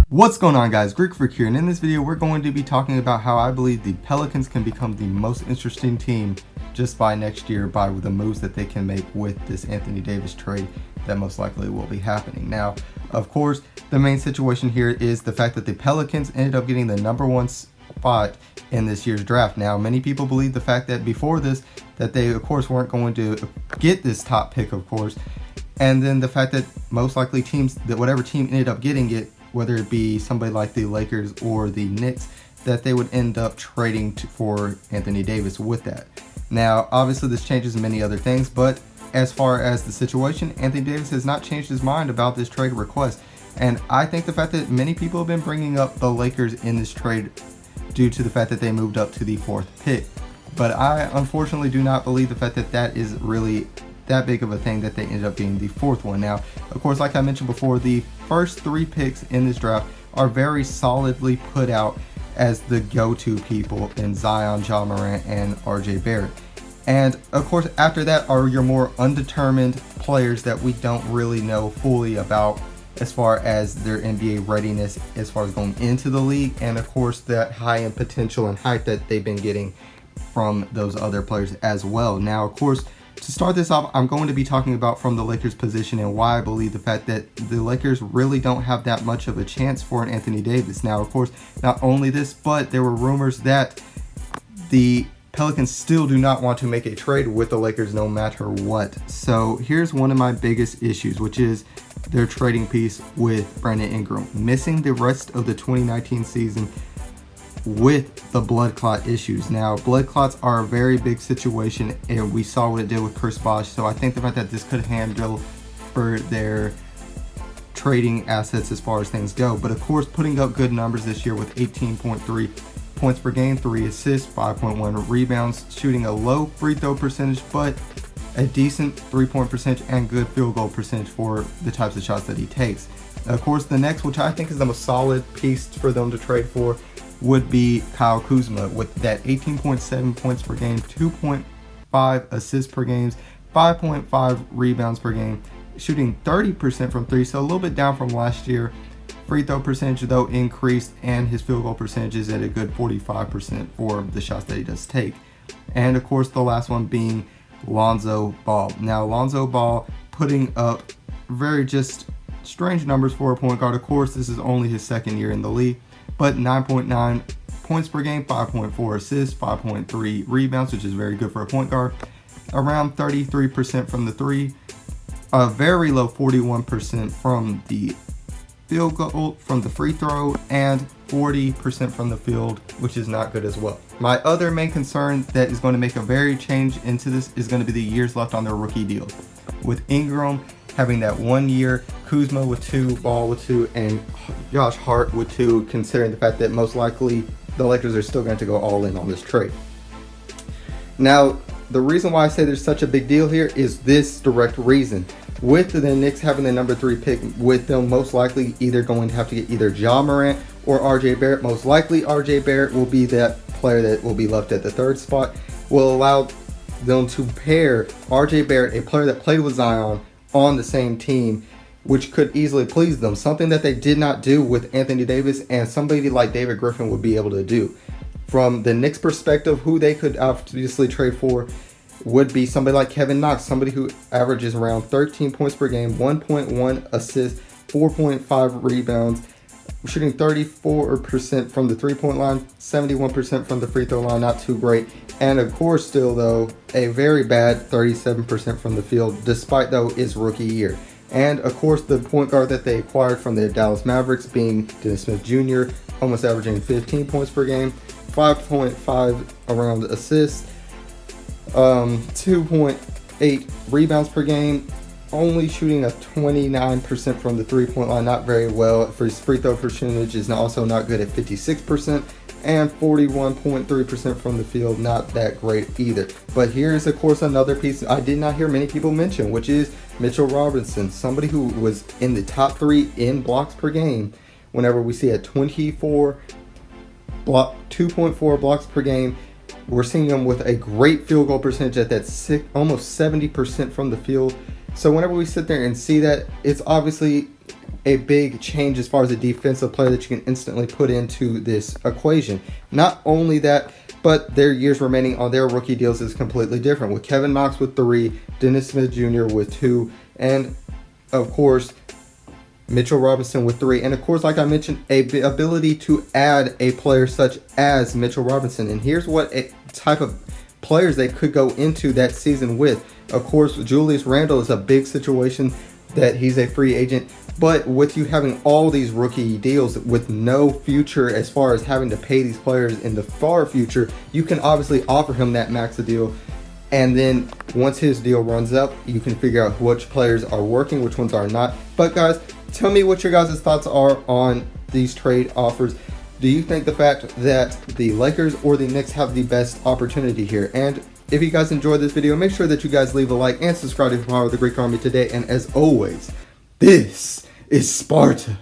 What's going on, guys? Greek Freak here, and in this video we're going to be talking about how I believe the Pelicans can become the most interesting team just by next year by the moves that they can make with this Anthony Davis trade that most likely will be happening. Now, of course, the main situation here is the fact that the Pelicans ended up getting the #1 spot in this year's draft. Now, many people believe the fact that before this that they of course weren't going to get this top pick, of course, and then the fact that most likely teams, that whatever team ended up getting it, whether it be somebody like the Lakers or the Knicks, that they would end up trading for Anthony Davis with that. Now, obviously this changes many other things, but as far as the situation, Anthony Davis has not changed his mind about this trade request. And I think the fact that many people have been bringing up the Lakers in this trade due to the fact that they moved up to the 4th pick. But I unfortunately do not believe the fact that that is really that big of a thing that they ended up getting the 4th one. Now, of course, like I mentioned before, the first 3 picks in this draft are very solidly put out as the go-to people in Zion, Ja Morant, and RJ Barrett. And of course, after that are your more undetermined players that we don't really know fully about as far as their NBA readiness as far as going into the league, and of course that high-end potential and hype that they've been getting from those other players as well. Now, of course, to start this off, I'm going to be talking about from the Lakers position and why I believe the fact that the Lakers really don't have that much of a chance for an Anthony Davis. Now, of course, not only this, but there were rumors that the Pelicans still do not want to make a trade with the Lakers no matter what. So here's one of my biggest issues, which is their trading piece with Brandon Ingram. Missing the rest of the 2019 season with the blood clot issues. Now, blood clots are a very big situation, and we saw what it did with Chris Bosh. So I think the fact that this could handle for their trading assets as far as things go. But of course, putting up good numbers this year with 18.3 points per game, 3 assists, 5.1 rebounds, shooting a low free throw percentage, but a decent 3-point percentage and good field goal percentage for the types of shots that he takes. Of course, the next, which I think is the most solid piece for them to trade for, would be Kyle Kuzma with that 18.7 points per game, 2.5 assists per game, 5.5 rebounds per game, shooting 30% from 3, so a little bit down from last year. Free throw percentage though increased, and his field goal percentage is at a good 45% for the shots that he does take. And of course, the last one being Lonzo Ball. Now, Lonzo Ball putting up very just strange numbers for a point guard. Of course, this is only his 2nd year in the league, but 9.9 points per game, 5.4 assists, 5.3 rebounds, which is very good for a point guard. Around 33% from the 3, a very low 41% from the field goal, from the free throw, and 40% from the field, which is not good as well. My other main concern that is going to make a very change into this is going to be the years left on their rookie deals. With Ingram having that 1 year, Kuzma with 2, Ball with 2, and Josh Hart with 2, considering the fact that most likely the Lakers are still going to go all in on this trade. Now, the reason why I say there's such a big deal here is this direct reason. With the Knicks having the #3 pick, with them most likely either going to have to get either Ja Morant or RJ Barrett, most likely RJ Barrett will be that player that will be left at the 3rd spot, will allow them to pair RJ Barrett, a player that played with Zion, on the same team, which could easily please them. Something that they did not do with Anthony Davis, and somebody like David Griffin would be able to do. From the Knicks perspective, who they could obviously trade for would be somebody like Kevin Knox, somebody who averages around 13 points per game, 1.1 assists, 4.5 rebounds, shooting 34% from the 3-point line, 71% from the free throw line, not too great. And of course, still though, a very bad 37% from the field, despite though his rookie year. And of course, the point guard that they acquired from the Dallas Mavericks being Dennis Smith Jr., almost averaging 15 points per game, 5.5 around assists, 2.8 rebounds per game, only shooting a 29% from the 3-point line, not very well. For his free throw percentage is also not good at 56%, and 41.3% from the field, not that great either. But here's of course another piece I did not hear many people mention, which is Mitchell Robinson, somebody who was in the top 3 in blocks per game. Whenever we see a 2.4 blocks per game, We're seeing him with a great field goal percentage at that almost 70% from the field. So whenever we sit there and see that, it's obviously a big change as far as a defensive player that you can instantly put into this equation. Not only that, but their years remaining on their rookie deals is completely different, with Kevin Knox with 3, Dennis Smith Jr. with 2, and of course Mitchell Robinson with 3, and of course, like I mentioned, a ability to add a player such as Mitchell Robinson. And here's what a type of players they could go into that season with. Of course, Julius Randle is a big situation that he's a free agent, but with you having all these rookie deals with no future as far as having to pay these players in the far future, you can obviously offer him that max deal. And then once his deal runs up, you can figure out which players are working, which ones are not. But guys, tell me what your guys' thoughts are on these trade offers. Do you think the fact that the Lakers or the Knicks have the best opportunity here? And if you guys enjoyed this video, make sure that you guys leave a like and subscribe to be part of the Greek Army today. And as always, this is Sparta.